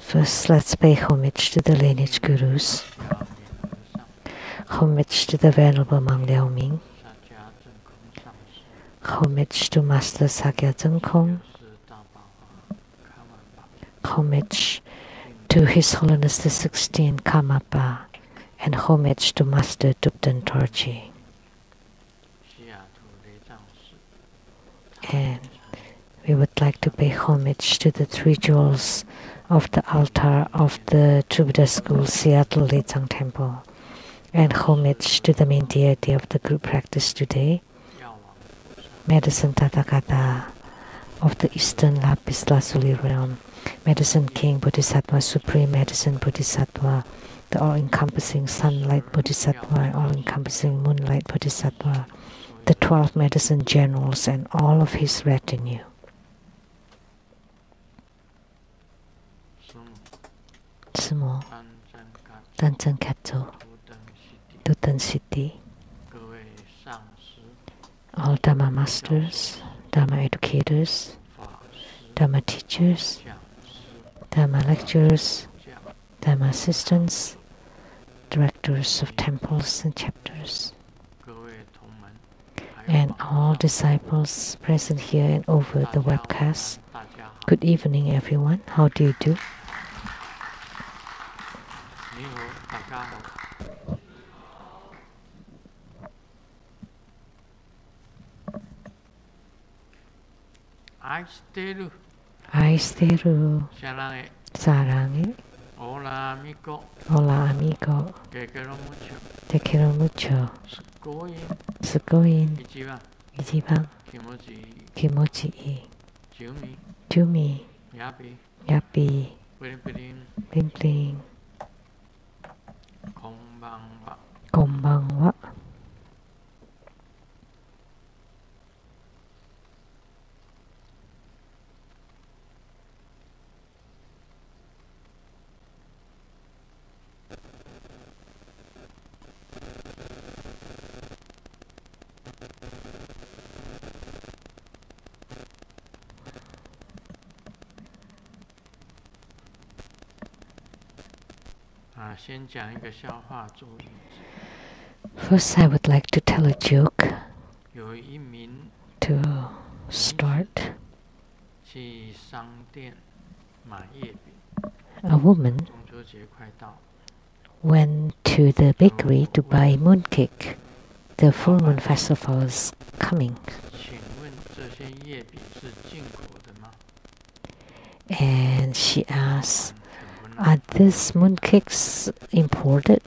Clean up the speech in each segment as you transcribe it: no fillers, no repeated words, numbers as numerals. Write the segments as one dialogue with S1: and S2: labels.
S1: First, let's pay homage to the lineage gurus. Homage to the Venerable Monk Liao Ming. Homage to Master Sakya Zeng Kong. Homage to His Holiness the 16th Karmapa. And homage to Master Dupten Torji. And we would like to pay homage to the 3 jewels of the altar of the Trubhuda School, Seattle Lechang Temple. And homage to the main deity of the group practice today, Medicine Tathagata of the Eastern Lapis Lazuli realm, Medicine King Bodhisattva, Supreme Medicine Bodhisattva, the all-encompassing Sunlight Bodhisattva, all-encompassing Moonlight Bodhisattva, the 12 medicine generals and all of his retinue. Sumo, Danzang Katsu, Duten City, all Dharma masters, Dharma educators, Dharma teachers, Dharma lecturers, Dharma assistants, directors of temples and chapters, and all disciples present here and over the webcast. Good evening, everyone. How do you do? Aisteru. Sarangi.
S2: Hola amigo.
S1: Hola amigo.
S2: Te quiero mucho.
S1: Te quiero mucho. Sugoin. Ichiban. Kimochi ii. Jumi. Yapi. Bling bling.
S2: Konbanwa.
S1: Konbanwa. First, I would like to tell a joke to start. A woman went to the bakery to buy mooncake. The full moon festival is coming. And she asked, "Are these mooncakes imported?"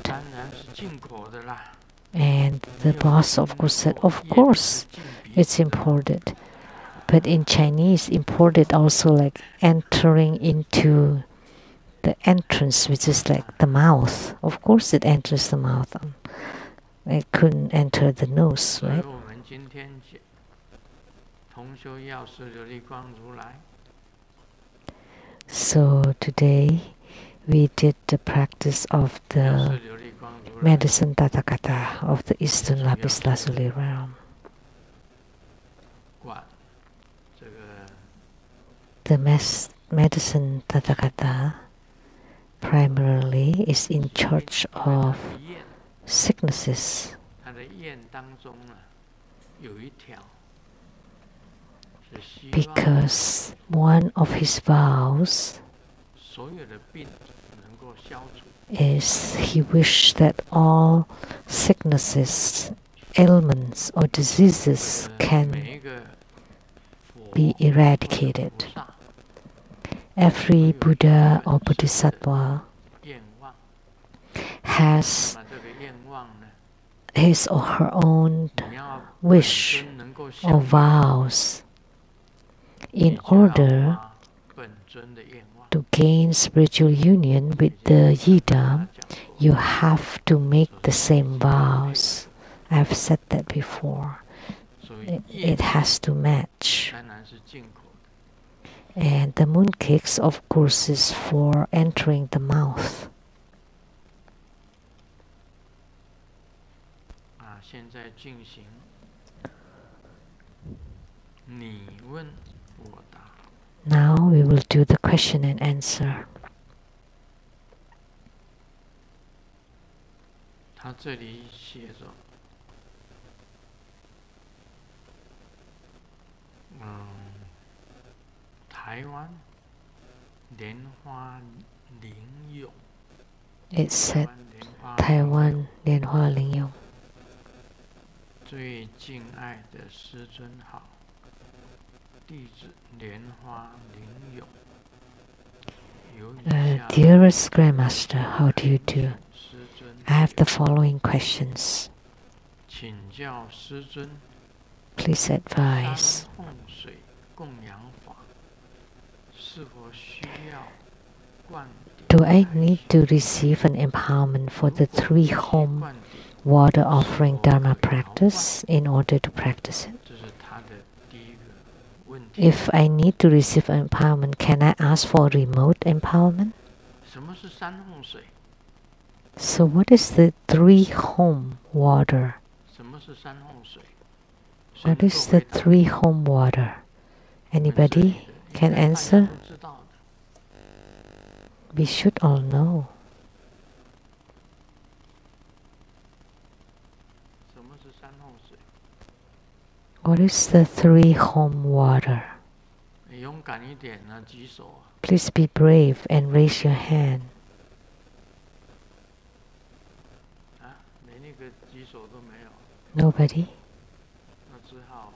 S1: And the boss, of course, said, "Of course, it's imported." But in Chinese, imported also like entering into the entrance, which is like the mouth. Of course, it enters the mouth. It couldn't enter the nose, right? So today, we did the practice of the medicine Tathagata of the Eastern Lapis Lazuli realm. The medicine Tathagata primarily is in charge of sicknesses. Because one of his vows is he wished that all sicknesses, ailments or diseases can be eradicated. Every Buddha or Bodhisattva has his or her own wish or vows in order to gain spiritual union with the Yidam. You have to make the same vows. I've said that before. It has to match. And the mooncakes, of course, is for entering the mouth. Now we will do the question and answer.
S2: 他这里写着，台湾莲花灵咏。
S1: It said, Taiwan 莲花灵咏.
S2: 最敬爱的师尊好，弟子莲花灵咏。
S1: Dearest Grandmaster, how do you do? I have the following questions.
S2: 请教师尊，
S1: Please advise.
S2: 三奉水供养法是否需要灌顶？
S1: Do I need to receive an empowerment for the 3 home water offering Dharma practice in order to practice it?
S2: 这是他的第一个问题。
S1: If I need to receive empowerment, can I ask for remote empowerment?
S2: 什么是三奉水？
S1: So what is the 3 home water?
S2: 什么是三奉水？
S1: What is the 3 home water? Anybody can answer?
S2: 都知道的。
S1: We should all know.
S2: 什么是三奉水？
S1: What is the 3 home water?
S2: 你勇敢一点啊，举手啊！
S1: Please be brave and raise your hand.
S2: 啊，连一个举手都没有。
S1: Nobody?
S2: 那只好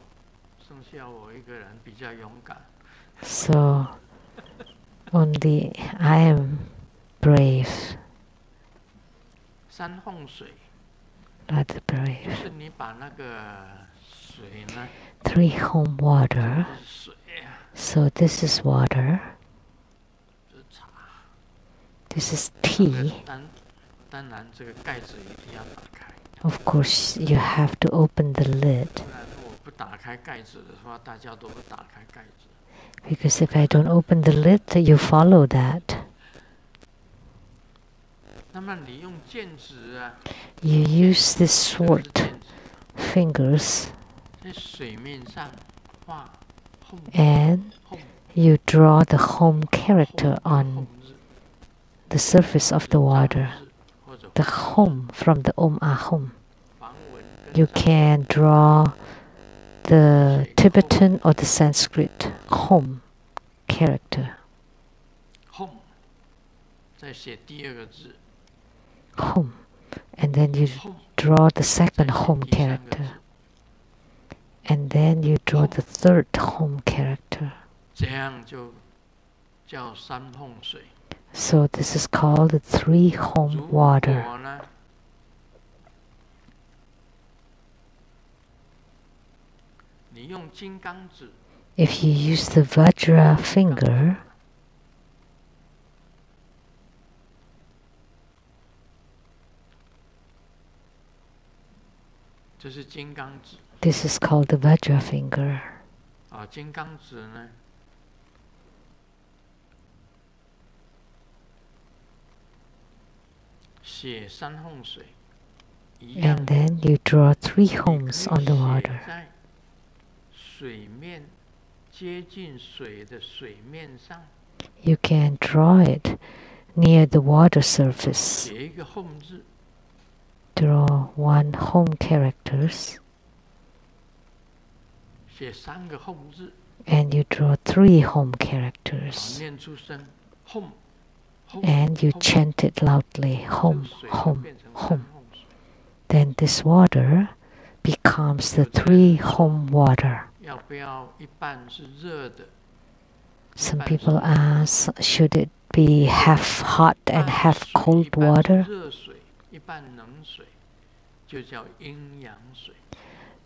S2: 剩下我一个人比较勇敢。
S1: So only I am brave,
S2: 三奉水
S1: rather
S2: 就
S1: brave.
S2: 是你把那个水呢，
S1: 3 home water.
S2: 这是水啊，
S1: So this is water.
S2: 这是茶。
S1: This is tea.
S2: 当然这个盖子一定要打开。
S1: Of course, you have to open the lid.
S2: 不然我不打开盖子的话，大家都不打开盖子。
S1: Because if I don't open the lid, you follow that.
S2: 那么你用剑指啊，
S1: You use this
S2: 这个是
S1: short
S2: 剑指
S1: fingers
S2: 在水面上画 home
S1: and
S2: home
S1: you draw the home character on
S2: home 字
S1: the surface of the water.
S2: 或者
S1: The home from the Om Ahom.
S2: 梵文
S1: You
S2: 跟
S1: can draw the Tibetan or the Sanskrit home character.
S2: home 再写第二个字
S1: Home. And then you
S2: home
S1: draw the second
S2: 再写
S1: home
S2: 第三个字
S1: character. And then you draw the third home character.
S2: 这样就叫三奉水。
S1: So this is called the 3 home
S2: 如
S1: water.
S2: 果呢，你用金刚指
S1: If you use the Vajra finger,
S2: 这是金刚指
S1: this is called the Vajra finger.
S2: 啊，金刚指呢，写三奉水一样
S1: And，then you draw 3
S2: 你
S1: homes
S2: 可以
S1: on the
S2: 写
S1: water.
S2: 在水面接近水的水面上，
S1: You can draw it near the water surface.
S2: 写一个 home 字，
S1: Draw 1 home characters
S2: 写3个 home 字，
S1: and you draw 3 home
S2: 好
S1: characters
S2: 念出声 home home
S1: and you
S2: home，
S1: chant it loudly,
S2: 这
S1: home,
S2: 个水就
S1: home,
S2: 变成
S1: home.
S2: 三奉水。
S1: Then this water becomes the 3 home water.
S2: 要不要一半是热的？
S1: Some people ask, should it be half hot and half cold
S2: 一半是
S1: water?
S2: 热水，一半冷水，就叫阴阳水。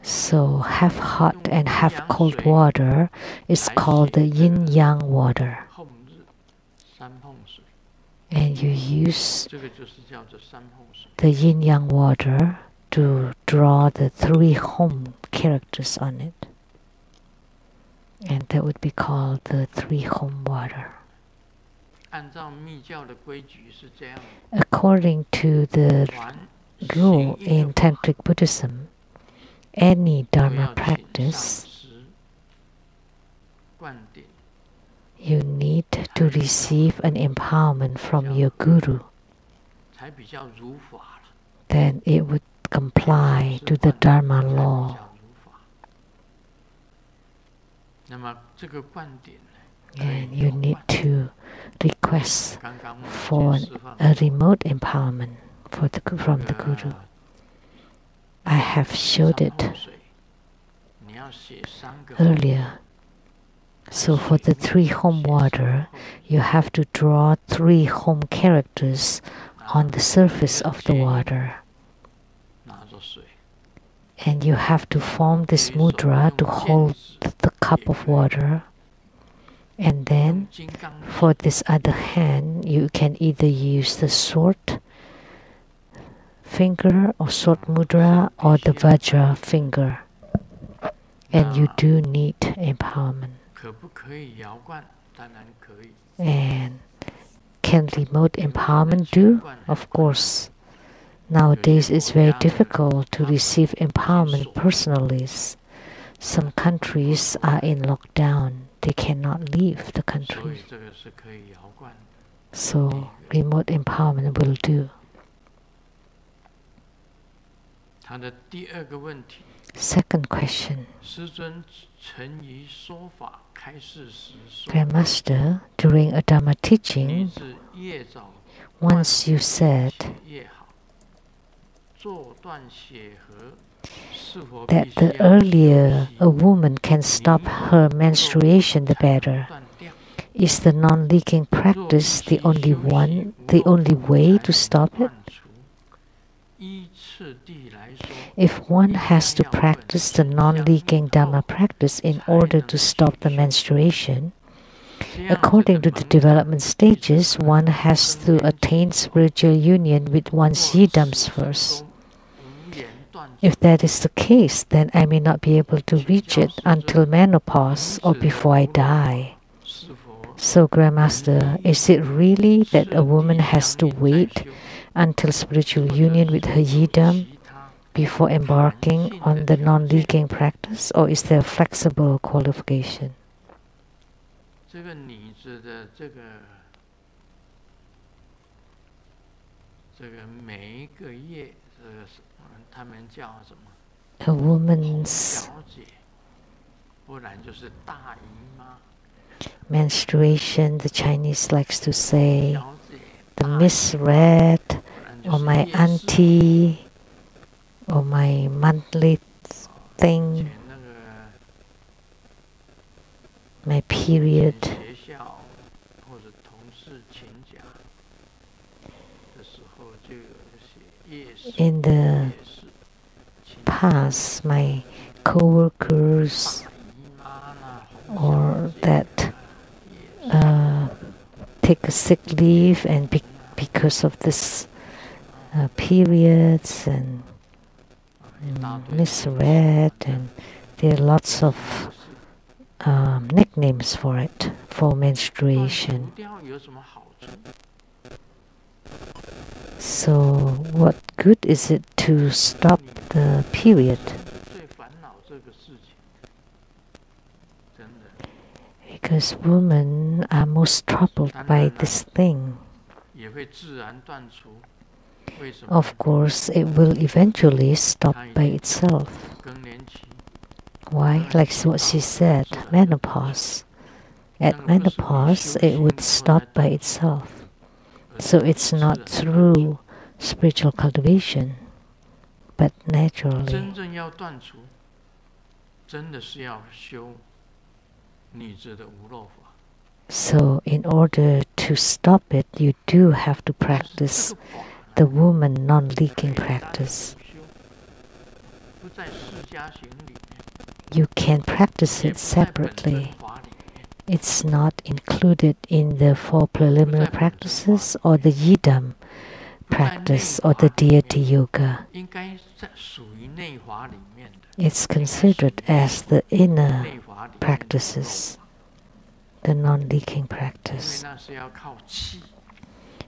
S1: So half hot and half cold water is called the yin-yang water.
S2: 后日三奉水，
S1: And you use
S2: 这个就是叫做三奉水。
S1: the yin-yang water to draw the 3 home characters on it. And that would be called the 3 home water.
S2: 按照密教的规矩是这样的，
S1: According to the
S2: 凡
S1: rule
S2: 行一
S1: in
S2: 个法
S1: Tantric Buddhism, any
S2: 都
S1: Dharma
S2: 要请上
S1: practice,
S2: 师灌顶，
S1: you need to receive an empowerment from your guru
S2: 才比较如法了。
S1: then it would comply to the Dharma law. And you need to request for a remote empowerment from the Guru. I have showed it earlier. So for the 3 home water, you have to draw 3 home characters on the surface of the water. And you have to form this mudra to hold the cup of water. And then for this other hand, you can either use the sword finger or sword mudra or the vajra finger. And you do need empowerment. And can remote empowerment do? Of course. Nowadays it's very difficult to receive empowerment personally. Some countries are in lockdown. They cannot leave the country. So remote empowerment will do. Second question. Grandmaster, during a Dharma teaching, once you said that the earlier a woman can stop her menstruation, the better. Is the non-leaking practice the only way to stop it? If one has to practice the non-leaking Dhamma practice in order to stop the menstruation, according to the development stages, one has to attain spiritual union with one's yidams first. If that is the case, then I may not be able to reach it until menopause or before I die. So, Grandmaster, is it really that a woman has to wait until spiritual union with her yidam before embarking on the non-leaking practice, or is there a flexible qualification? A woman's menstruation, the Chinese likes to say, the misread, or my auntie, or my monthly thing, my period. In the past, my co-workers or that take a sick leave and because of this periods and misread, and there are lots of nicknames for it, for menstruation. So what good is it to stop the period? Because women are most troubled by this thing. Of course, it will eventually stop by itself. Why? Like what she said, menopause. At menopause, it would stop by itself. So it's not through spiritual cultivation, but naturally. So in order to stop it, you do have to practice the woman non-leaking practice. You can practice it separately. It's not included in the 4 preliminary practices or the yidam practice or the deity yoga. It's considered as the inner practices, the non-leaking practice.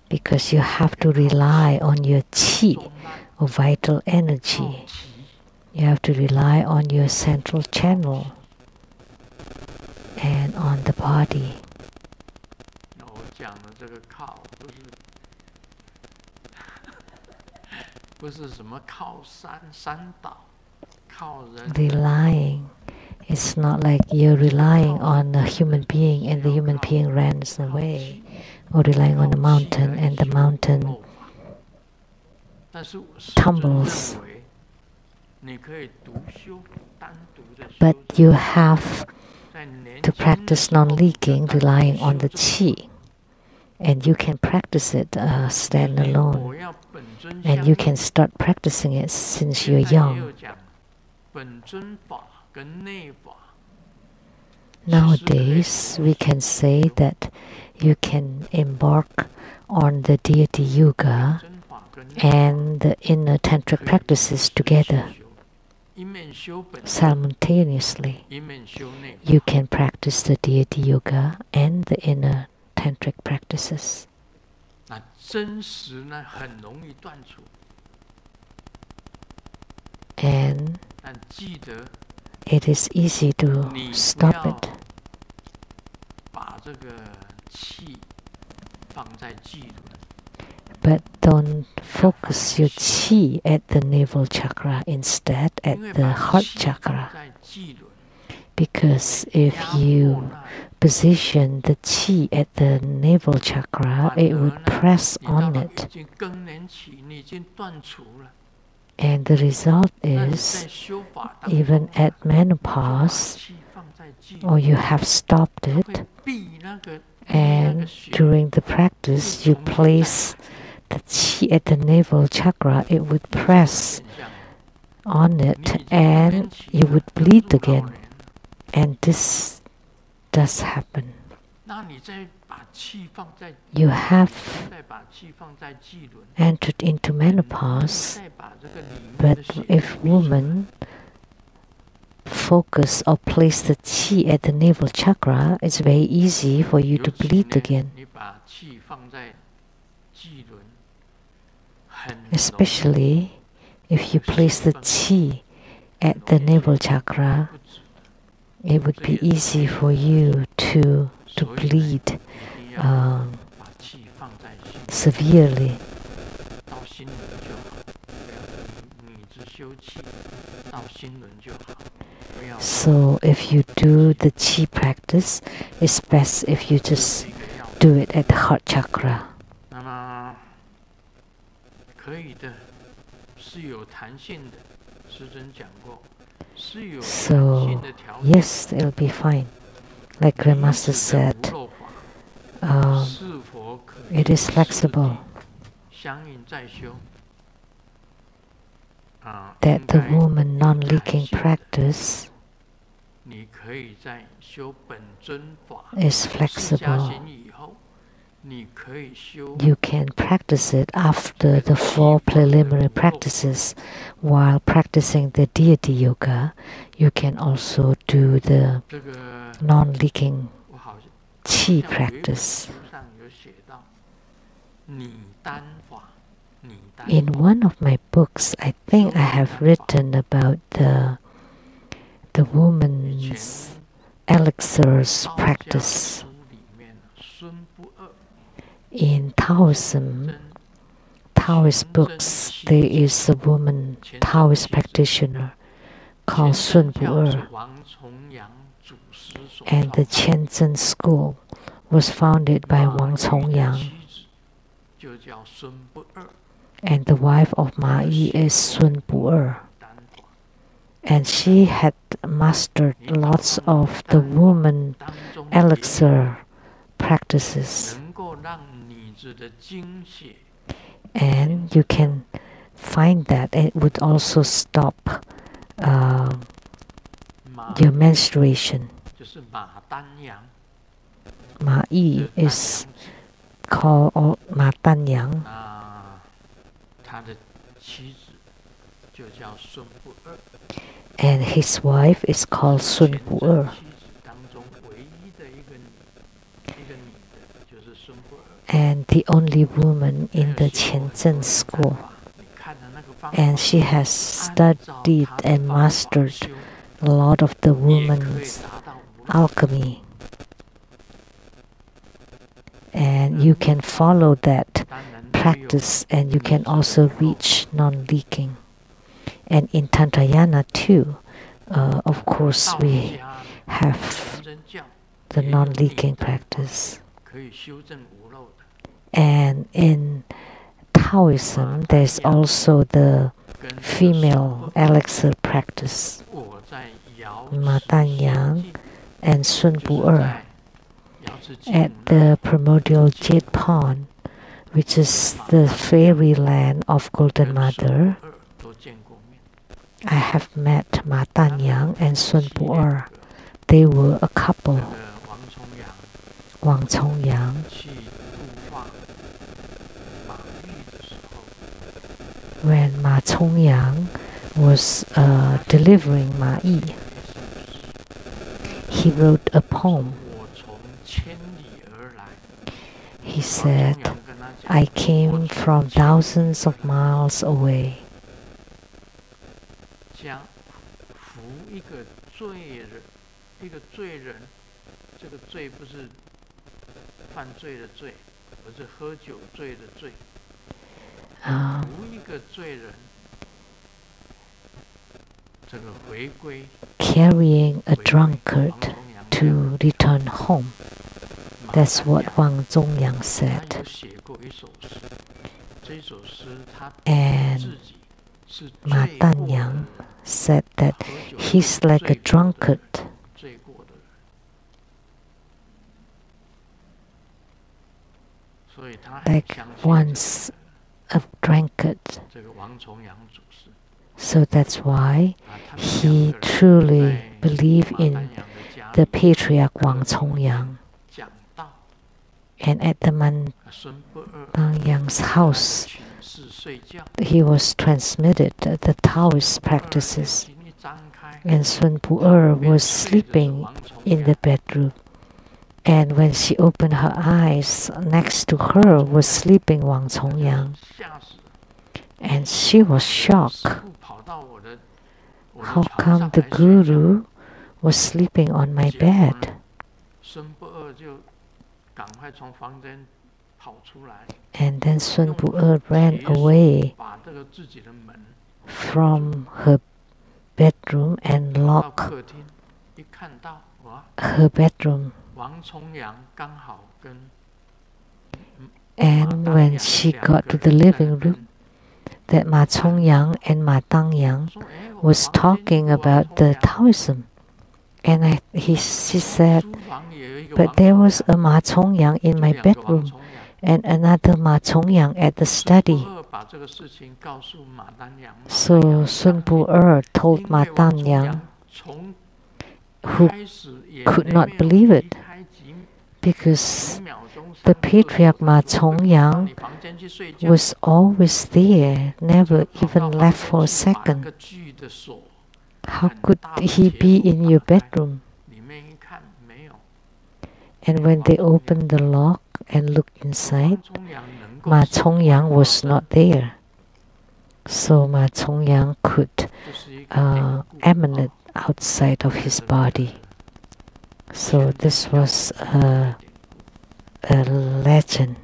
S1: Because you have to rely on your qi, or vital energy. You have to rely on your central channel and on the body.
S2: 不是什么靠山倒，靠人。
S1: Relying, it's not like you're relying on a human being and the human being runs away, or relying on a mountain and the mountain tumbles. But you have to practice non-leaking, relying on the qi. And you can practice it stand alone. And you can start practicing it since you're young. Nowadays, we can say that you can embark on the deity yoga and the inner tantric practices together. Simultaneously, you can practice the deity yoga and the inner tantric practices. And it is easy to stop it. But don't focus your qi at the navel chakra, instead at the heart chakra. Because if you position the qi at the navel chakra, it would press on it. And the result is, even at menopause, or you have stopped it, and during the practice you place the qi at the navel chakra, it would press on it and you would bleed again. And this does happen. You have entered into menopause, but if women focus or place the qi at the navel chakra, it's very easy for you to bleed again. Especially if you place the qi at the navel chakra, it would be easy for you to bleed severely. So if you do the qi practice, it's best if you just do it at the heart chakra. So yes, it'll be fine. Like Grandmaster said, it is flexible. That the woman non-leaking practice is flexible. You can practice it after the 4 preliminary practices. While practicing the deity yoga, you can also do the non-leaking qi practice. In one of my books, I think I have written about the woman's elixirs practice. In Taoism, Taoist books, there is a woman Taoist practitioner called Sun Bu-er. And the Chen Ching Tze school was founded by Wang Congyang. And the wife of Ma Yi is Sun Bu-er. And she had mastered lots of the woman elixir practices. And you can find that it would also stop your menstruation. Ma Yi is called Ma Dan Yang. And his wife is called Sun Bu-er. And the only woman in the Chen Ching school. And she has studied and mastered a lot of the woman's alchemy. And you can follow that practice, and you can also reach non-leaking. And in Tantrayana too, of course, we have the non-leaking practice. And in Taoism, there's also the female elixir practice, Ma Dan Yang and Sun Bu Er, at the primordial jade pond, which is the fairyland of Golden Mother. I have met Ma Dan Yang and Sun Bu Er. They were a couple. Wang Cong Yang. When Ma Cong Yang was delivering Ma Yi, he wrote a poem. He said, I came from thousands of miles away. Carrying a drunkard to return home. That's what Wang Zongyang said. And Ma Dan Yang said that he's like a drunkard. Like once a drunkard. So that's why he truly believed in the patriarch Wang Cong Yang. And at the Man Dan Yang's house, he was transmitted the Taoist practices. And Sun Bu Er was sleeping in the bedroom. And when she opened her eyes, next to her was sleeping Wang Cong Yang. And she was shocked. How come the Guru was sleeping on my bed? And then Sun Bu Er ran away from her bedroom and locked her bedroom. And when she got to the living room, that Ma Cong Yang and Ma Dan Yang was talking about the Taoism. And she said, but there was a Ma Cong Yang in my bedroom and another Ma Cong Yang at the study. So Sun Bu Er told Ma Dan Yang, who could not believe it, because the patriarch Ma Cong Yang was always there, never even left for a second. How could he be in your bedroom? And when they opened the lock and looked inside, Ma Cong Yang was not there. So Ma Cong Yang could emanate outside of his body. So this was a legend.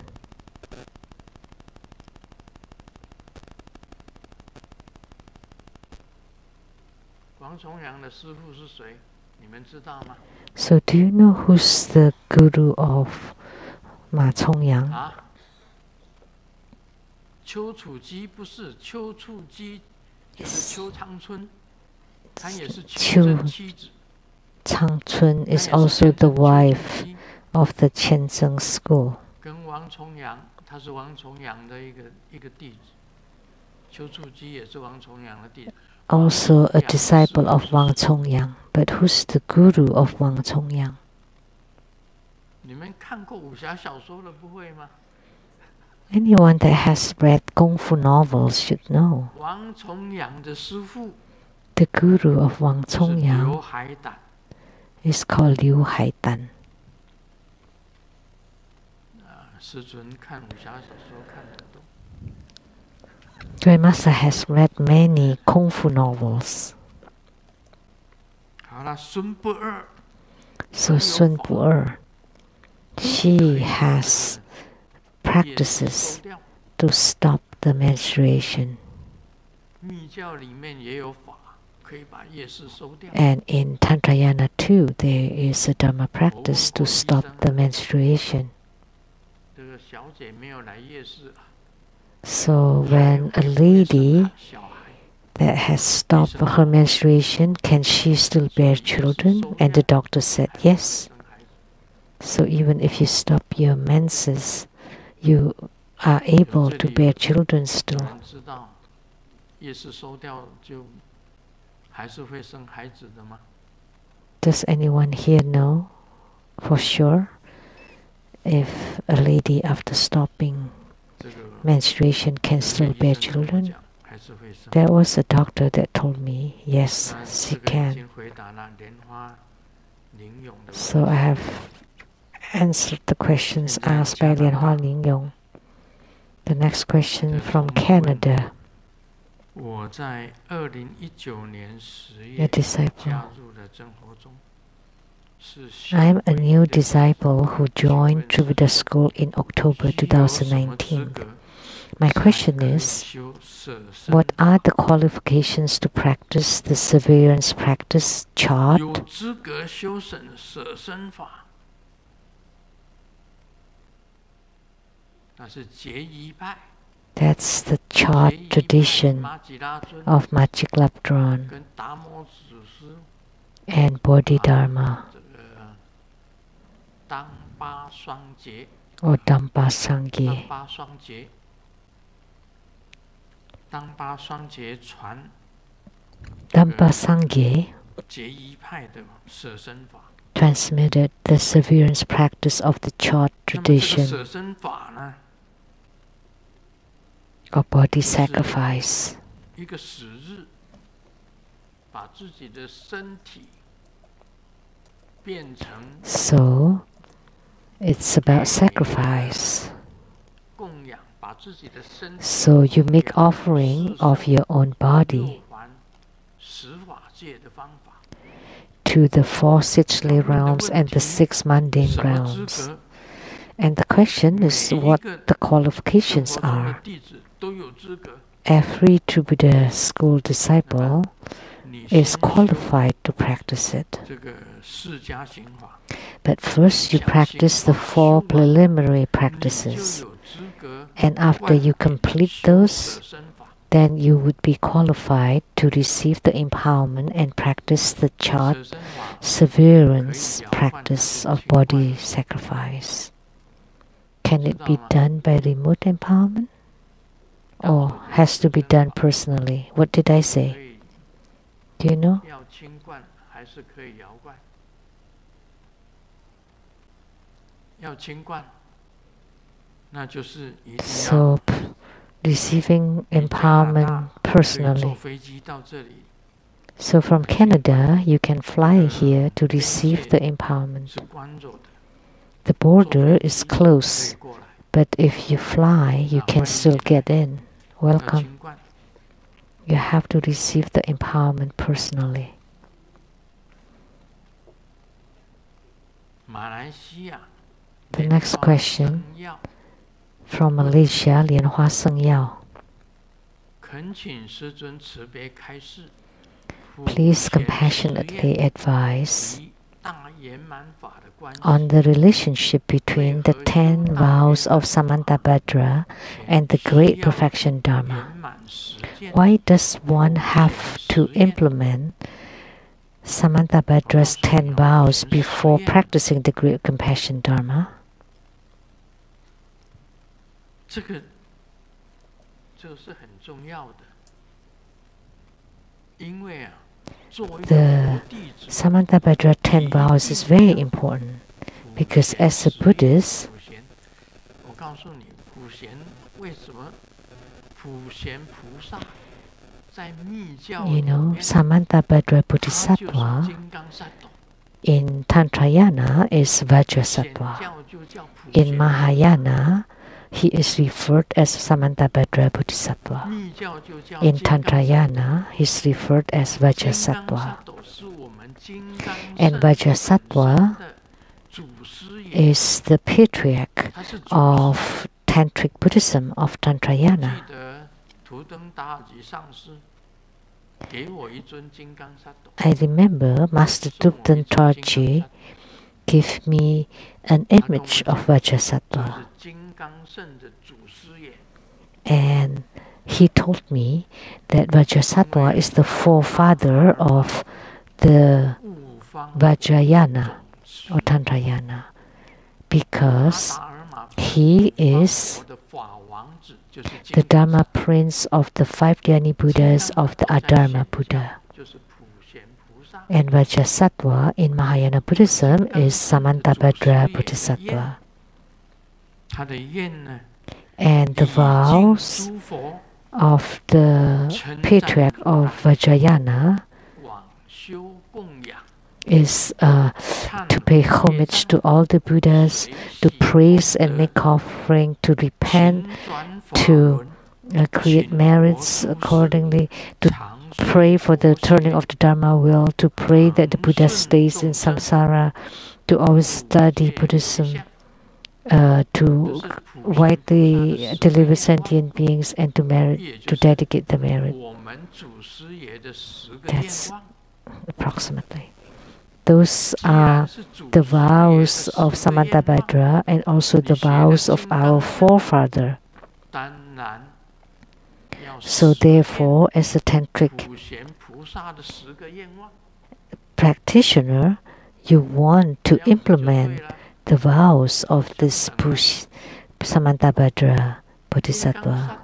S1: So do you know who's the guru of Ma Cong Yang? Chu Changchun is also the wife of the Chenzheng school. Also a disciple of Wang Cong Yang. But who's the guru of Wang Cong Yang? Anyone that has read Kung Fu novels should know. The guru of Wang Cong Yang is called Liu Haidan. Grandmaster has read many Kung Fu novels. So Sun Bu Er, she has practices to stop the menstruation. And in Tantrayana too, there is a Dharma practice to stop the menstruation. So when a lady that has stopped her menstruation, can she still bear children? And the doctor said yes. So even if you stop your menses, you are able to bear children still. Does anyone here know for sure if a lady after stopping menstruation can still bear children? There was a doctor that told me, yes, she can. So I have answered the questions asked by Lian Hua Ling Yong. The next question from Canada. A disciple. I am a new disciple who joined Triveda School in October 2019. My question is, what are the qualifications to practice the severance practice chart? That's the chart tradition of Majik Labdron and Bodhidharma or Dampa Sangye. Dampa Sangye transmitted the severance practice of the chart tradition of body sacrifice. So it's about sacrifice. So you make offering of your own body to the 4 sixthly realms and the 6 mundane realms. And the question is what the qualifications are. Every Triveda school disciple is qualified to practice it. But first you practice the 4 preliminary practices. And after you complete those, then you would be qualified to receive the empowerment and practice the chart severance practice of body sacrifice. Can it be done by remote empowerment? Or has to be done personally? What did I say? Do you know? So receiving empowerment personally. So from Canada, you can fly here to receive the empowerment. The border is close, but if you fly, you can still get in. Welcome. You have to receive the empowerment personally. The next question from Malaysia, Lian Hua Seng Yao. Please compassionately advise on the relationship between the 10 vows of Samantabhadra and the Great Perfection Dharma. Why does one have to implement Samantabhadra's 10 vows before practicing the Great Compassion Dharma? The Samantabhadra 10 vows is very important because as a Buddhist, you know, Samantabhadra Bodhisattva in Tantrayana is Vajrasattva. In Mahayana, he is referred as Samantabhadra Bodhisattva. In Tantrayana, he is referred as Vajrasattva. And Vajrasattva is the patriarch of Tantric Buddhism of Tantrayana. I remember Master Thubten Tarji gave me an image of Vajrasattva, and he told me that Vajrasattva is the forefather of the Vajrayana or Tantrayana, because he is the Dharma prince of the 5 Dhyani Buddhas of the Adharma Buddha. And Vajrasattva in Mahayana Buddhism is Samantabhadra Bodhisattva. And the vows of the patriarch of Vajrayana is to pay homage to all the Buddhas, to praise and make offering, to repent, to create merits accordingly, to pray for the turning of the Dharma wheel, to pray that the Buddha stays in samsara, to always study Buddhism, to widely deliver sentient beings, and to dedicate the merit. That's approximately. Those are the vows of Samantabhadra and also the vows of our forefather. So therefore, as a tantric practitioner, you want to implement the vows of this Samantabhadra Bodhisattva.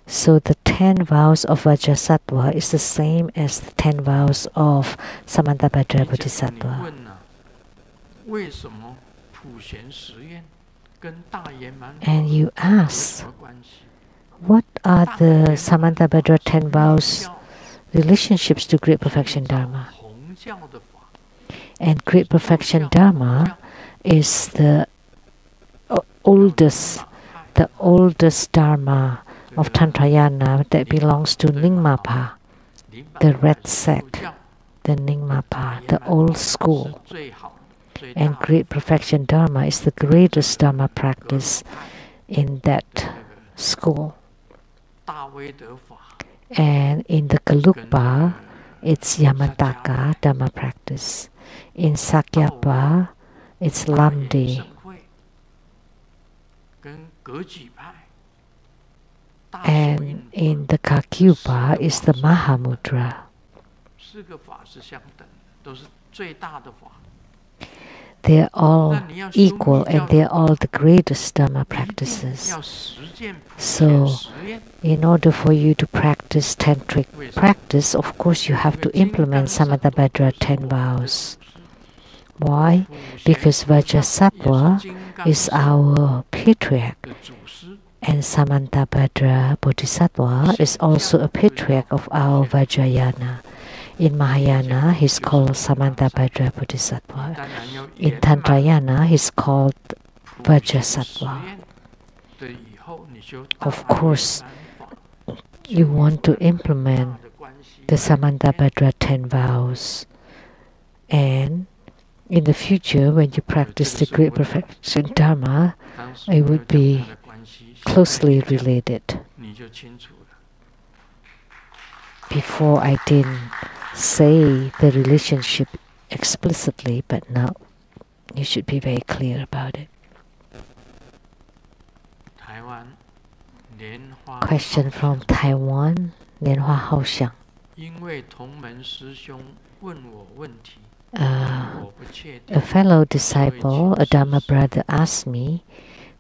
S1: So the 10 vows of Vajrasattva is the same as the 10 vows of Samantabhadra Bodhisattva. And you ask, what are the Samantabhadra 10 vows relationships to Great Perfection Dharma? And Great Perfection Dharma is the oldest Dharma of Tantrayana that belongs to Nyingmapa, the red sect, the Nyingmapa, the old school. And Great Perfection Dharma is the greatest Dharma practice in that school. And in the Gelugpa, it's Yamataka Dharma practice. In Sakyapa, it's Lamdre. And in the Kakyupa is the Mahamudra. They're all equal and they're all the greatest Dharma practices. So, in order for you to practice tantric practice, of course you have to implement Samantabhadra 10 vows. Why? Because Vajrasattva is our patriarch, and Samantabhadra Bodhisattva is also a patriarch of our Vajrayana. In Mahayana, he's called Samantabhadra Bodhisattva. In Tantrayana, he's called Vajrasattva. Of course, you want to implement the Samantabhadra 10 vows. And in the future, when you practice the Great Perfection Dharma, it would be closely related. Before I didn't say the relationship explicitly, but now you should be very clear about it. Question from Taiwan, Lianhua Haoxiang. A fellow disciple, a Dharma brother, asked me,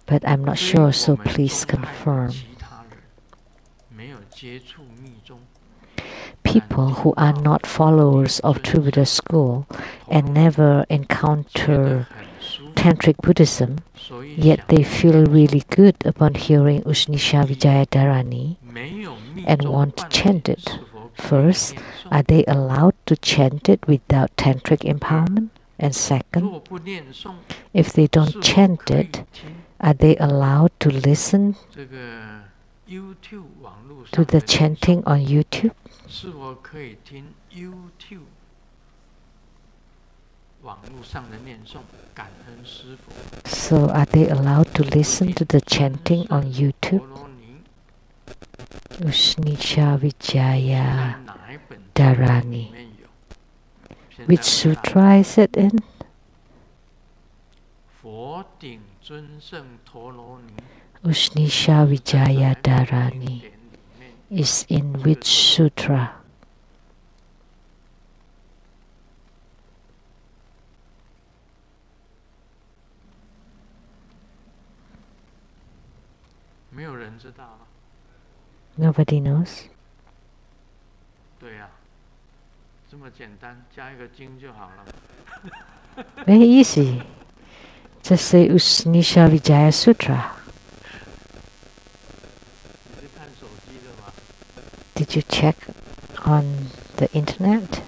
S1: but I'm not sure, so please confirm. People who are not followers of True Buddha school and never encounter Tantric Buddhism, yet they feel really good upon hearing Ushnisha Vijayadharani and want to chant it. First, are they allowed to chant it without Tantric empowerment? And second, if they don't chant it, are they allowed to listen to the chanting on YouTube? So are they allowed to listen to the chanting on YouTube? Ushnisha Vijaya Dharani. Which sutra is it in? Ushnisha Vijaya Dharani is in which sutra? Nobody knows. Very easy. Just say Ushnisha Vijaya Sutra. Did you check on the internet?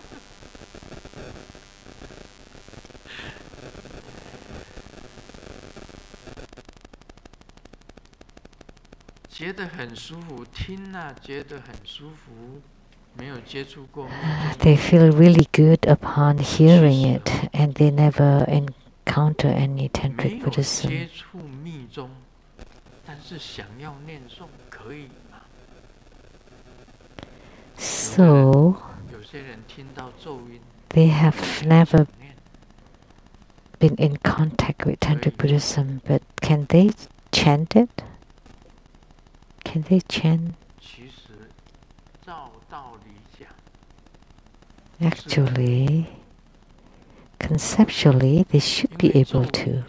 S1: They feel really good upon hearing it, and they never encounter any tantric Buddhism. So they have never been in contact with tantric Buddhism, but can they chant it? Can they chant? Actually, conceptually, they should be able to,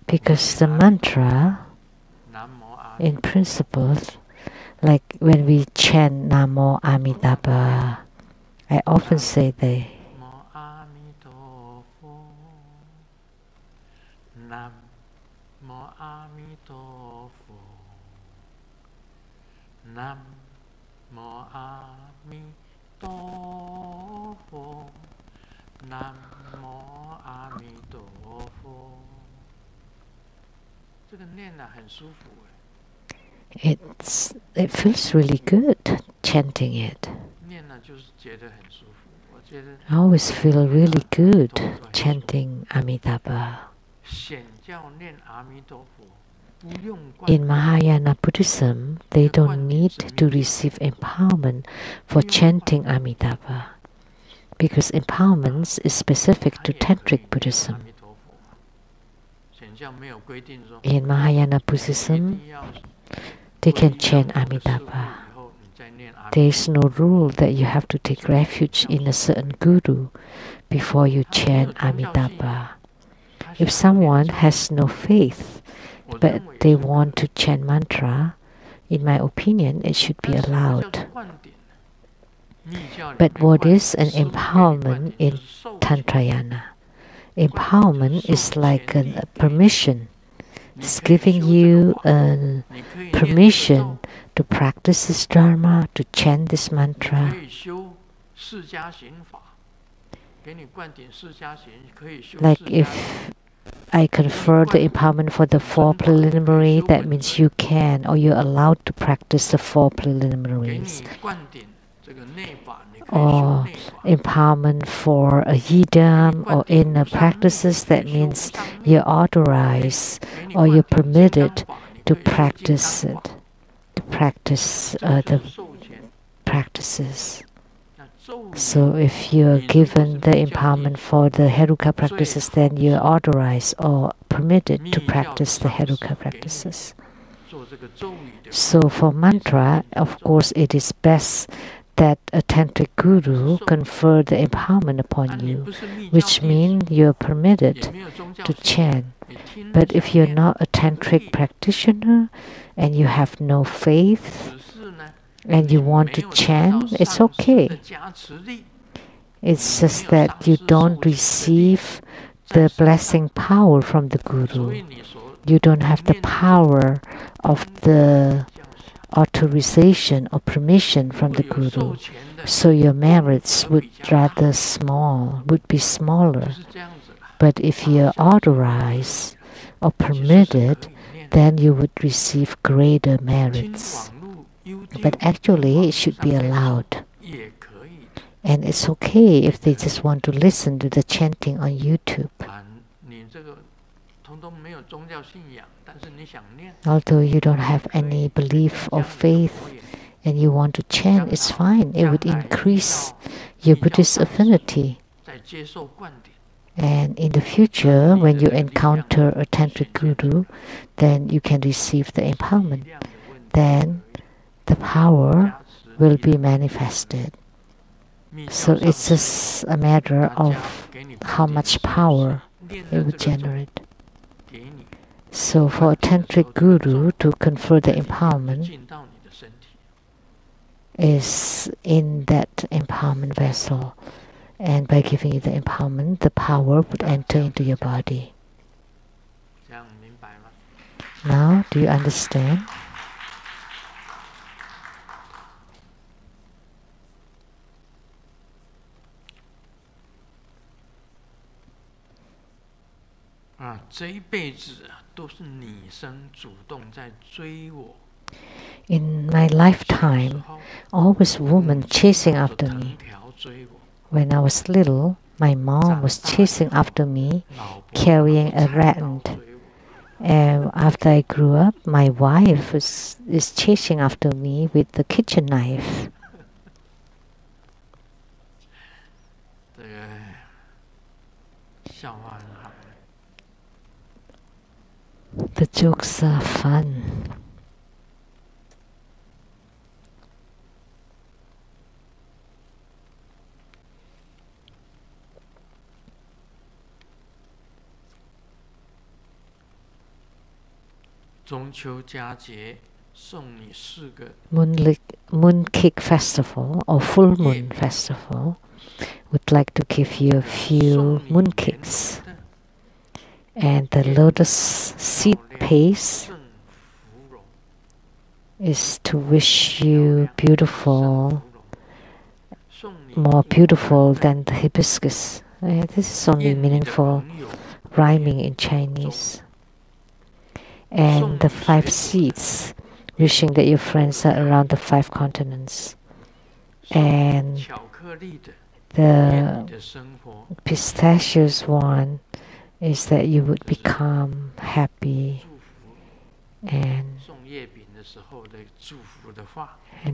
S1: because the mantra, in principle, like when we chant Namo Amitabha, I often say it feels really good chanting it. I always feel really good chanting Amitabha. In Mahayana Buddhism, they don't need to receive empowerment for chanting Amitabha, because empowerment is specific to Tantric Buddhism. In Mahayana Buddhism, they can chant Amitabha. There is no rule that you have to take refuge in a certain guru before you chant Amitabha. If someone has no faith, but they want to chant mantra, in my opinion, it should be allowed. But what is an empowerment in Tantrayana? Empowerment is like a permission. It's giving you a permission to practice this dharma, to chant this mantra. Like if I confer the empowerment for the 4 preliminary, that means you can or you're allowed to practice the 4 preliminaries. Or empowerment for a yidam or inner practices, that means you're authorized or you're permitted to practice it, to practice the practices. So if you're given the empowerment for the Heruka practices, then you're authorized or permitted to practice the Heruka practices. So for mantra, of course, it is best that a tantric guru confer the empowerment upon you, which means you're permitted to chant. But if you're not a tantric practitioner and you have no faith and you want to chant, it's okay. It's just that you don't receive the blessing power from the guru. You don't have the power of the authorization or permission from the guru, so your merits would be smaller. But if you're authorized or permitted, then you would receive greater merits. But actually, it should be allowed. And it's okay if they just want to listen to the chanting on YouTube. Although you don't have any belief or faith and you want to chant, it's fine. It would increase your Buddhist affinity. And in the future, when you encounter a tantric guru, then you can receive the empowerment. Then the power will be manifested. So it's just a matter of how much power it will generate. So for a tantric guru to confer the empowerment is in that empowerment vessel. And by giving you the empowerment, the power would enter into your body. Now, do you understand? In my lifetime, always women chasing after me. When I was little, my mom was chasing after me, carrying a rat. And after I grew up, my wife is chasing after me with the kitchen knife. The jokes are fun. Mooncake Festival or Full Moon Festival would like to give you a few mooncakes. And the lotus seed paste is to wish you beautiful, more beautiful than the hibiscus. This is only meaningful rhyming in Chinese. And the 5 seeds, wishing that your friends are around the 5 continents. And the pistachios one is that you would become happy, and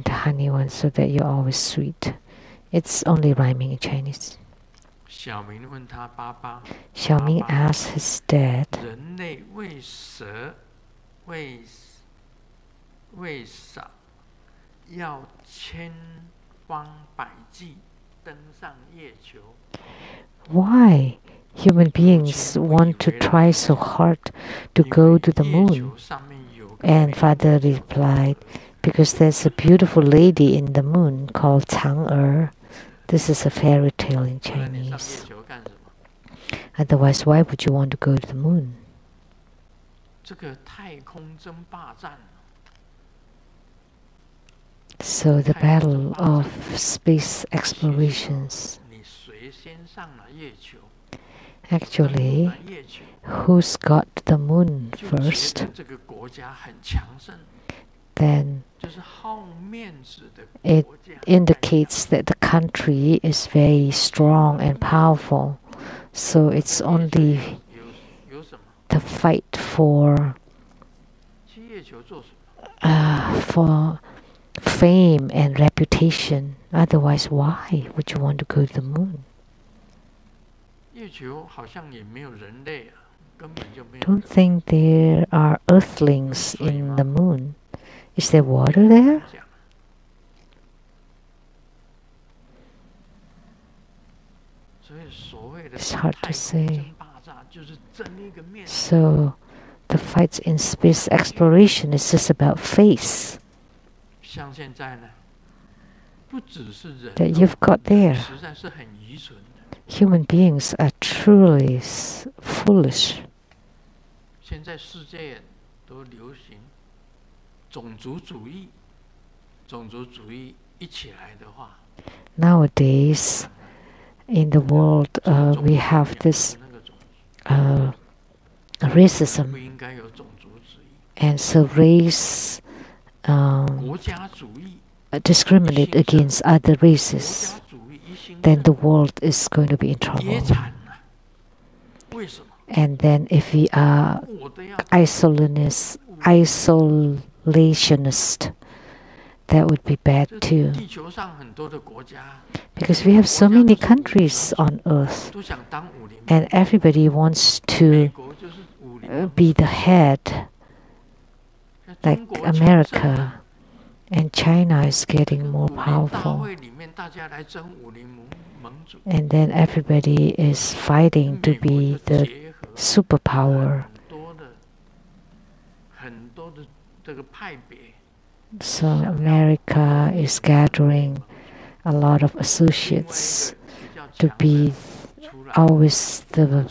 S1: the honey one so that you're always sweet. It's only rhyming in Chinese. Xiaoming asked his dad, why human beings want to try so hard to go to the moon? And father replied, because there's a beautiful lady in the moon called Chang'er. This is a fairy tale in Chinese. Otherwise, why would you want to go to the moon? So the battle of space explorations. Actually, who's got the moon first? Then it indicates that the country is very strong and powerful. So it's only the fight for fame and reputation. Otherwise, why would you want to go to the moon? Don't think there are earthlings in the moon. Is there water there? It's hard to say. So the fights in space exploration is just about face that you've got there. Human beings are truly foolish. Nowadays, in the world, we have this racism, and so race discriminate against other races. then the world is going to be in trouble. And then if we are isolationist, that would be bad too. Because we have so many countries on earth, and everybody wants to be the head, like America, and China is getting more powerful. And then everybody is fighting to be the superpower. So America is gathering a lot of associates to be always the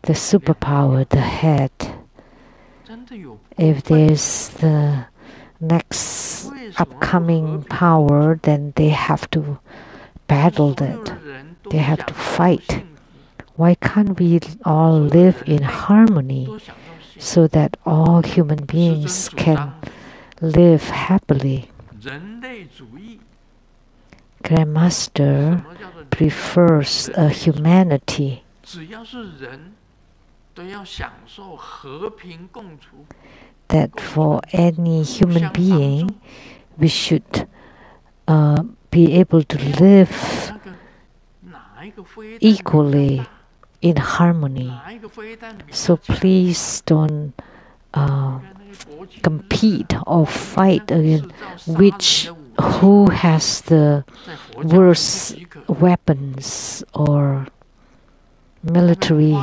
S1: superpower, the head. If there's the next upcoming power, then they have to battle that. They have to fight. Why can't we all live in harmony so that all human beings can live happily? Grandmaster prefers a humanity that for any human being we should be able to live equally in harmony. So please don't compete or fight against who has the worst weapons or military.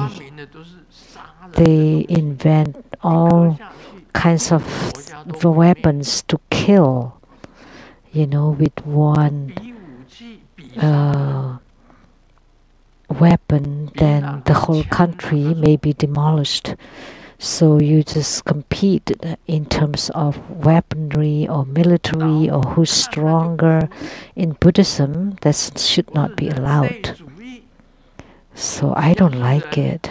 S1: They invent all kinds of weapons to kill, with one weapon, then the whole country may be demolished. So you just compete in terms of weaponry or military or who's stronger. In Buddhism, that should not be allowed. So I don't like it.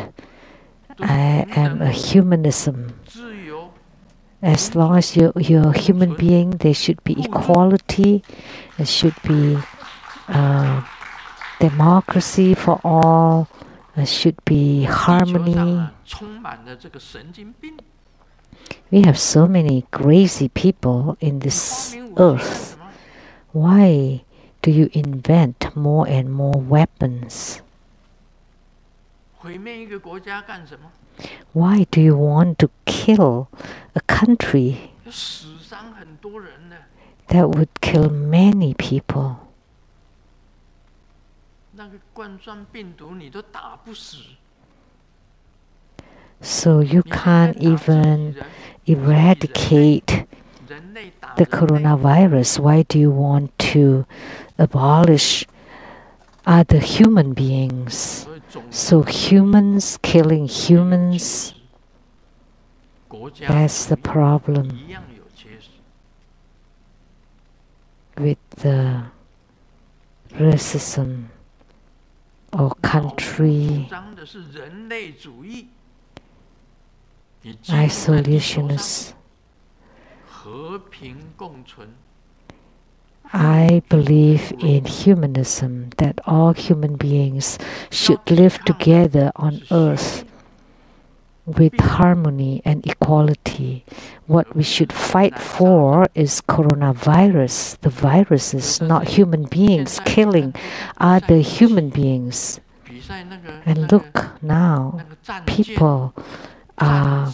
S1: I am a humanism. As long as you're a human being, there should be equality. There should be democracy for all. There should be harmony. We have so many crazy people in this earth. Why do you invent more and more weapons? Why do you want to kill a country that would kill many people? So you can't even eradicate the coronavirus. Why do you want to abolish other human beings? So humans killing humans, that's the problem with the racism or country isolationists. I believe in humanism, that all human beings should live together on earth with harmony and equality. What we should fight for is coronavirus. The virus is not human beings killing other human beings. And look now, people are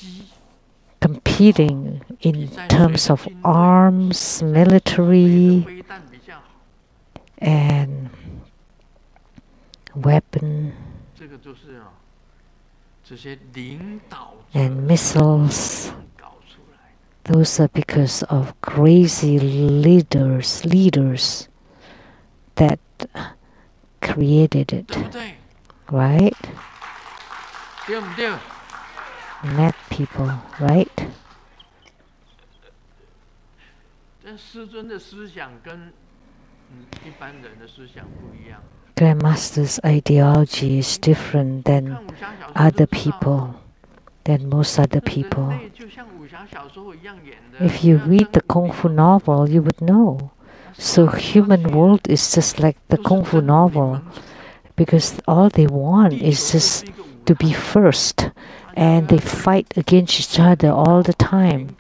S1: competing in terms of arms, military, and weapon and missiles. Those are because of crazy leaders that created it, right? Mad people, right? Grandmaster's ideology is different than other people, than most other people. If you read the Kung Fu novel, you would know So human world is just like the Kung Fu novel, because all they want is just to be first, and they fight against each other all the time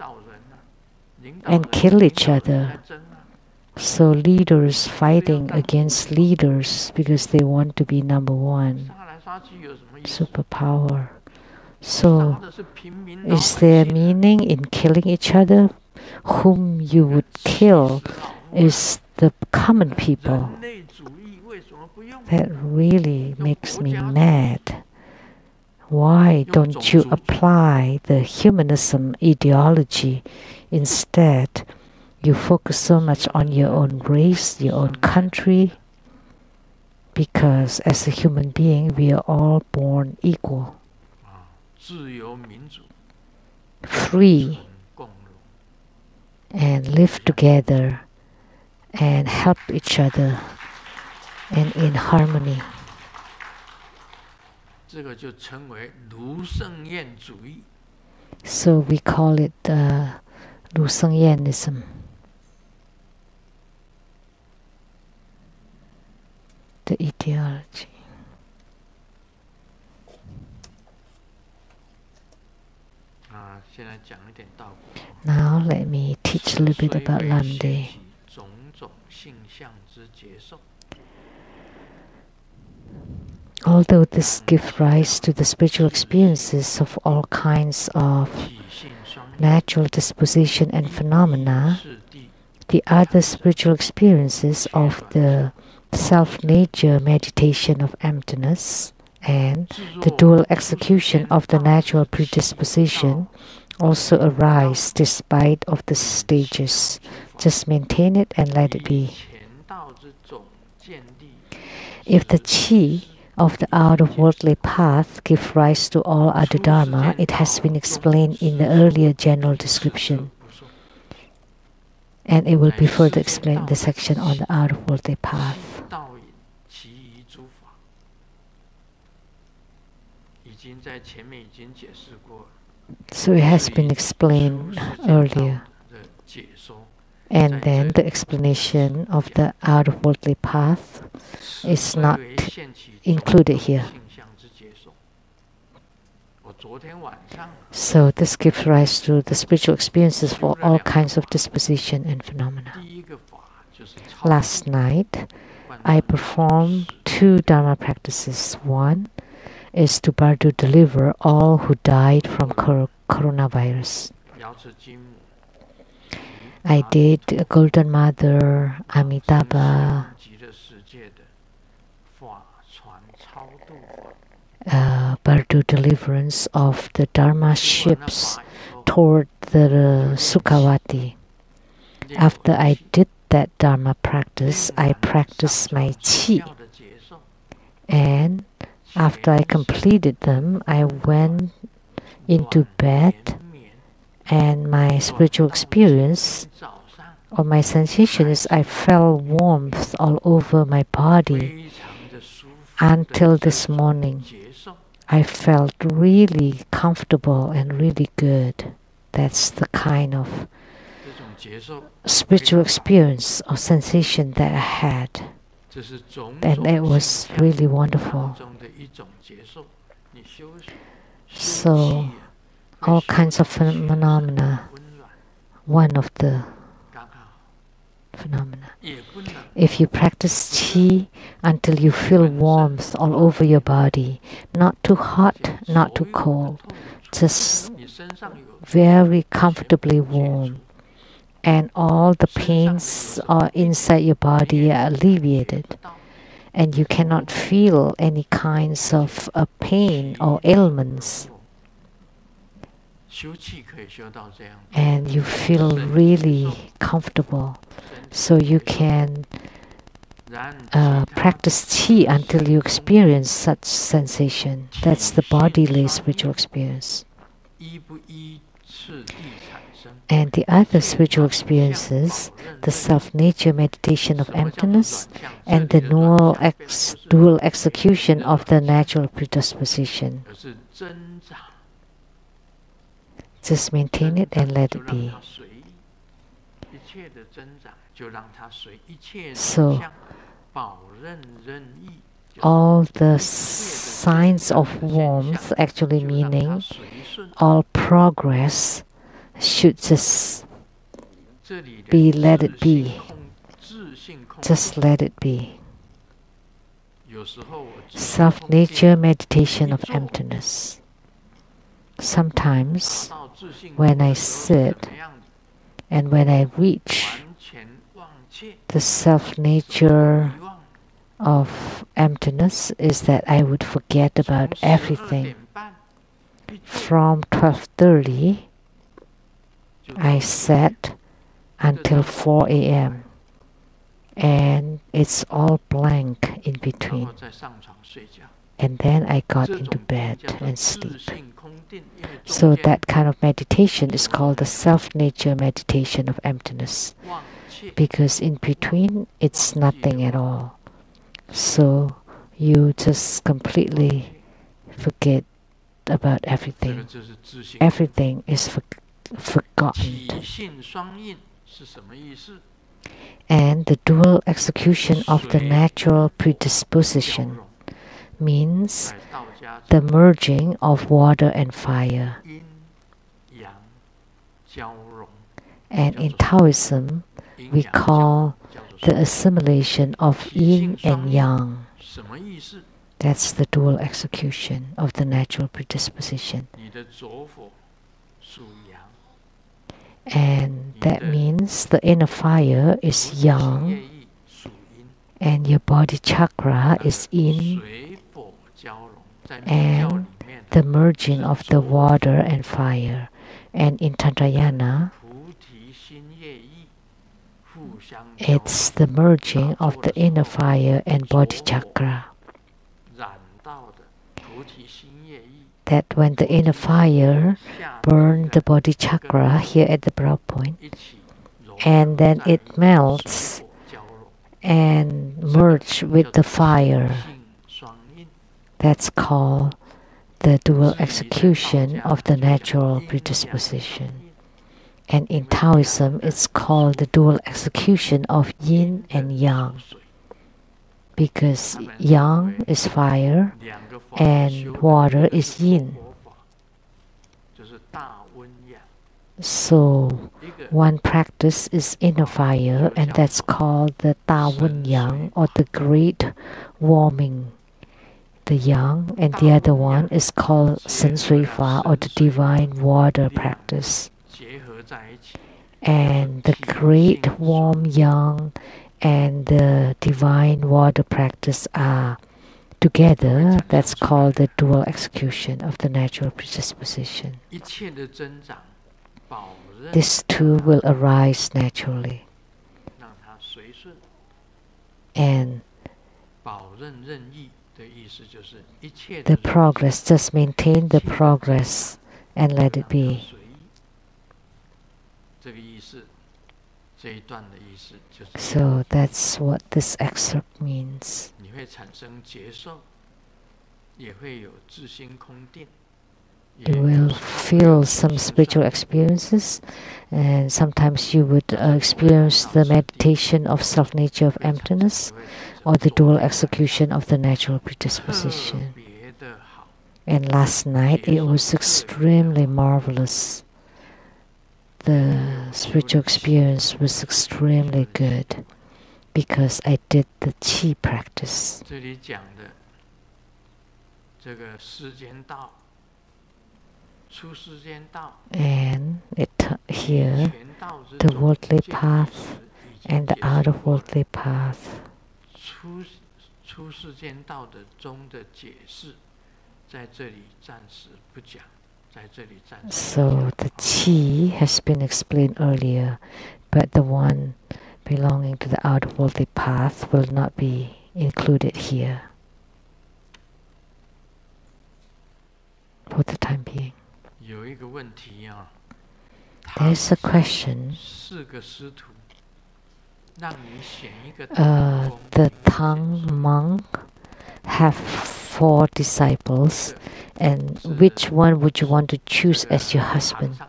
S1: and kill each other. So leaders fighting against leaders because they want to be number one, superpower. So is there meaning in killing each other? Whom you would kill is the common people. That really makes me mad. Why don't you apply the humanism ideology instead? You focus so much on your own race, your own country, because as a human being, we are all born equal, free, and live together and help each other and in harmony. So we call it Lu-Ling the ideology. Now let me teach a little bit about Lamdre. Although this gives rise to the spiritual experiences of all kinds of natural disposition and phenomena, the other spiritual experiences of the self-nature meditation of emptiness and the dual execution of the natural predisposition also arise despite of the stages. Just maintain it and let it be. If the qi of the out-of-worldly path give rise to all other dharma, it has been explained in the earlier general description, and it will be further explained in the section on the out-of-worldly path. So it has been explained earlier, and then the explanation of the out-of-worldly path is not included here. So this gives rise to the spiritual experiences for all kinds of disposition and phenomena. Last night, I performed 2 Dharma practices. One is to bardo deliver all who died from coronavirus. I did Golden Mother, Amitabha, bardo deliverance of the Dharma ships toward the Sukhavati. After I did that Dharma practice, I practiced my qi, and after I completed them, I went into bed, and my spiritual experience or my sensation is I felt warmth all over my body until this morning. I felt really comfortable and really good. That's the kind of spiritual experience or sensation that I had, and it was really wonderful. So all kinds of phenomena, one of the phenomena. If you practice qi until you feel warmth all over your body, not too hot, not too cold, just very comfortably warm, and all the pains are inside your body are alleviated, and you cannot feel any kinds of pain or ailments, and you feel really comfortable. So you can practice qi until you experience such sensation. That's the bodily spiritual experience. And the other spiritual experiences, the self-nature meditation of emptiness and the dual execution of the natural predisposition. Just maintain it and let it be. So all the signs of warmth, actually meaning all progress, should just be let it be. Just let it be. Self-nature meditation of emptiness. Sometimes when I sit and when I reach the self-nature of emptiness is that I would forget about everything. From 12:30 I sat until 4 a.m. and it's all blank in between. And then I got into bed and sleep. So that kind of meditation is called the self-nature meditation of emptiness, because in between it's nothing at all. So you just completely forget about everything. Everything is forgotten. And the dual execution of the natural predisposition means the merging of water and fire. And in Taoism, we call the assimilation of yin and yang. That's the dual execution of the natural predisposition. And that means the inner fire is yang and your body chakra is yin, and the merging of the water and fire. And in Tantrayana, it's the merging of the inner fire and body chakra. That when the inner fire burns the body chakra here at the brow point, and then it melts and merges with the fire. That's called the dual execution of the natural predisposition. And in Taoism, it's called the dual execution of yin and yang, because yang is fire and water is yin. So one practice is inner fire, and that's called the Da Wen Yang, or the great warming, the yang, and the other one is called Shen Shui Fa, or the divine water practice. And the great warm yang and the divine water practice are together. That's called the dual execution of the natural predisposition. This too will arise naturally. And the progress, just maintain the progress and let it be. So that's what this excerpt means. You will feel some spiritual experiences, and sometimes you would experience the meditation of self-nature of emptiness, or the dual execution of the natural predisposition. And last night it was extremely marvelous. The spiritual experience was extremely good because I did the qi practice. And here, the worldly path and the out-of-worldly path. So the qi has been explained earlier, but the one belonging to the out-of-worldly path will not be included here for the time being. There's a question. The Tang monk have 4 disciples, and which one would you want to choose as your husband?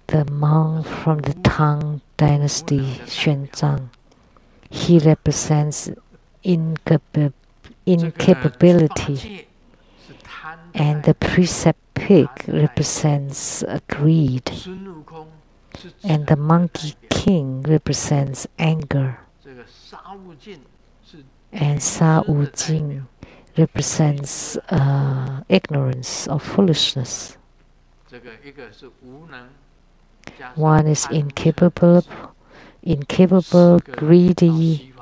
S1: the monk from the Tang dynasty, Shen Ching. He represents incapability, and the precept pig represents greed, and the monkey king represents anger, and Sa Wu Jing represents ignorance or foolishness. One is incapable, greedy,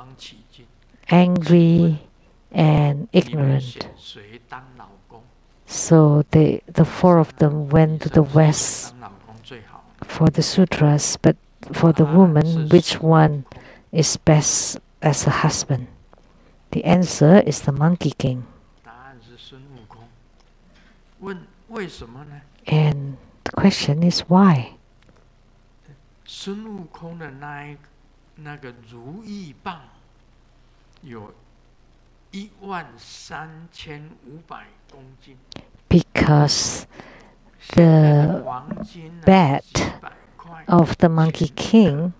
S1: angry, and ignorant. So the four of them went to the west for the sutras, but for the woman, which one is best as a husband? The answer is the monkey king. And the question is why?
S2: 孙悟空的那个如意棒有13500公斤。
S1: Because the bat of the monkey king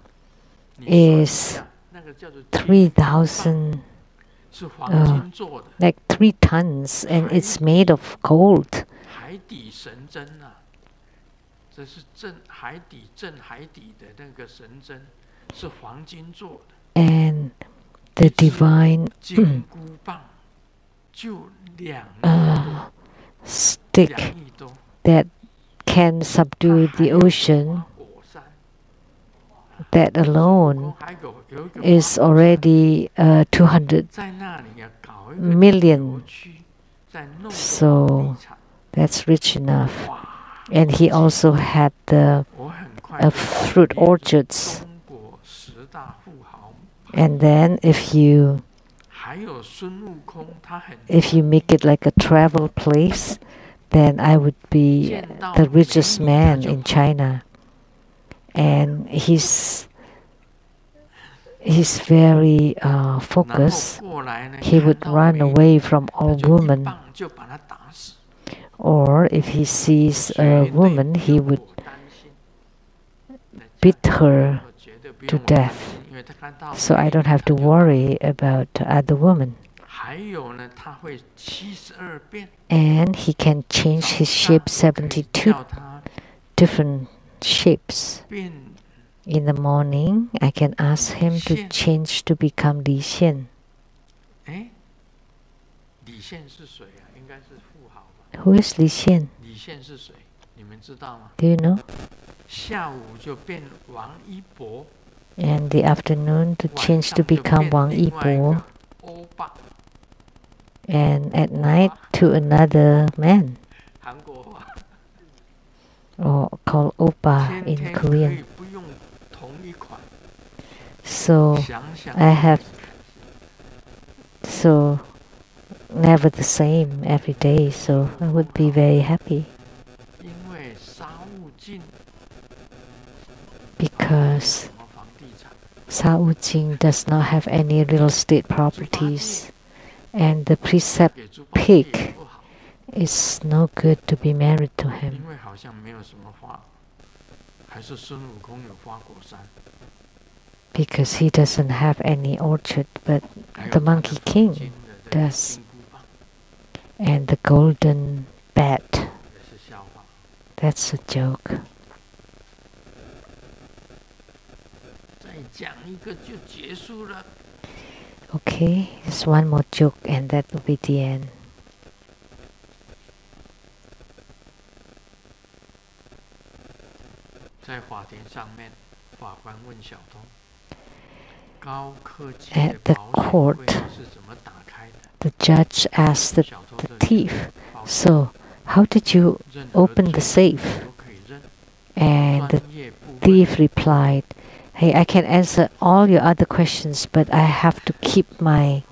S1: is 3,000, like 3 tons, and it's made of gold.
S2: 海底神针啊，这是海底的那个神针，是黄金做的。
S1: And the divine
S2: 金箍棒就2亿
S1: stick that can subdue the ocean, that alone is already 200 million. So that's rich enough. And he also had the fruit orchards. And then if you make it like a travel place, then I would be the richest man in China. And he's very focused. He would run away from all women. Or if he sees a woman, he would beat her to death. So I don't have to worry about other women. And he can change his shape 72 different shapes. In the morning, I can ask him to change to become Li Xian. Who is Li Xian? Do you know? And the afternoon to change to become Wang Yibo. And at night to another man. Or called Oppa in Korean. So I have never the same every day, so I would be very happy. Because Sa Wu Jing does not have any real estate properties, and the precept pig is no good to be married to him. Because he doesn't have any orchard, but the monkey king does. And the golden bat, that's a joke. Okay, there's one more joke and that will be the end. At the court, the judge asked the thief, "So, how did you open the safe?" And the thief replied, "Hey, I can answer all your other questions, but I have to keep my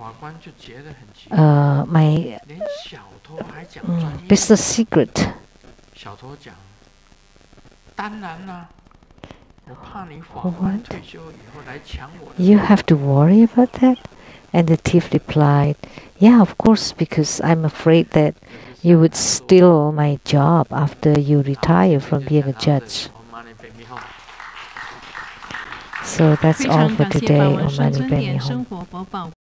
S1: business secret." What? You have to worry about that? And the thief replied, "Yeah, of course, because I'm afraid that you would steal my job after you retire from being a judge." So that's all for today on Mani Padme Hum.